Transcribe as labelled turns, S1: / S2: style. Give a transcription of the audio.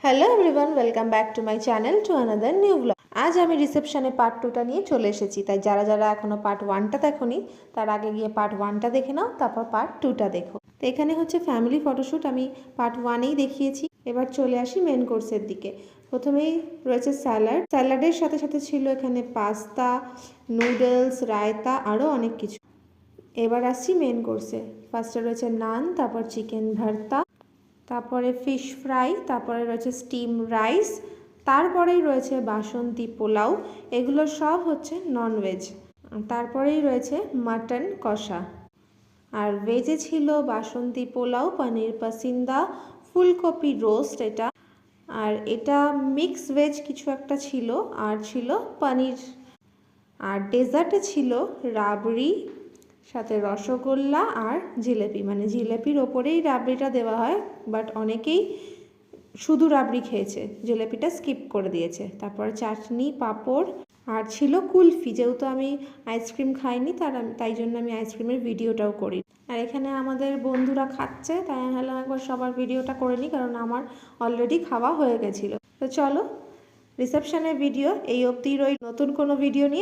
S1: Hello everyone, welcome back to my channel to another new blog. আজ আমি রিসেপশনে part 2টা নিয়ে চলে এসেছি। তাই যারা যারা এখনও পার্ট 1টা দেখোনি তার আগে গিয়ে পার্ট 1টা দেখে নাও, তারপর পার্ট 2টা দেখো। তো এখানে হচ্ছে ফ্যামিলি ফটোশ্যুট, আমি পার্ট 1এই দেখিয়েছি। এবার চলে আসি মেন কোর্সের দিকে। প্রথমেই রয়েছে স্যালাড, স্যালাডের সাথে সাথে ছিল এখানে পাস্তা, নুডলস, রায়তা, আরও অনেক কিছু। এবার আসছি মেন কোর্সে। ফার্স্টে রয়েছে নান, তারপর চিকেন ভর্তা, তারপরে ফিশ ফ্রাই, তারপরে রয়েছে স্টিম রাইস, তারপরেই রয়েছে বাসন্তী পোলাও। এগুলো সব হচ্ছে ননভেজ। তারপরেই রয়েছে মাটন কষা। আর ভেজে ছিল বাসন্তী পোলাও, পনির পাসিন্দা, ফুলকপি রোস্ট এটা, আর এটা মিক্স ভেজ কিছু একটা ছিল, আর ছিল পনির। আর ডেজার্টে ছিল রাবড়ি, সাথে রসগোল্লা আর জিলেপি। মানে জিলেপির ওপরেই রাবড়িটা দেওয়া হয়, বাট অনেকেই শুধু রাবড়ি খেয়েছে, জিলেপিটা স্কিপ করে দিয়েছে। তারপর চাটনি, পাঁপড়, আর ছিল কুলফি। যেহেতু আমি আইসক্রিম খাইনি, তাই জন্য আমি আইসক্রিমের ভিডিওটাও করি। আর এখানে আমাদের বন্ধুরা খাচ্ছে, তাই আমি ভাবলাম একবার সবার ভিডিওটা করে নিই, কারণ আমার অলরেডি খাওয়া হয়ে গেছিলো। তো চলো, রিসেপশনের ভিডিও এই অবধি রইল। নতুন কোনো ভিডিও নিয়ে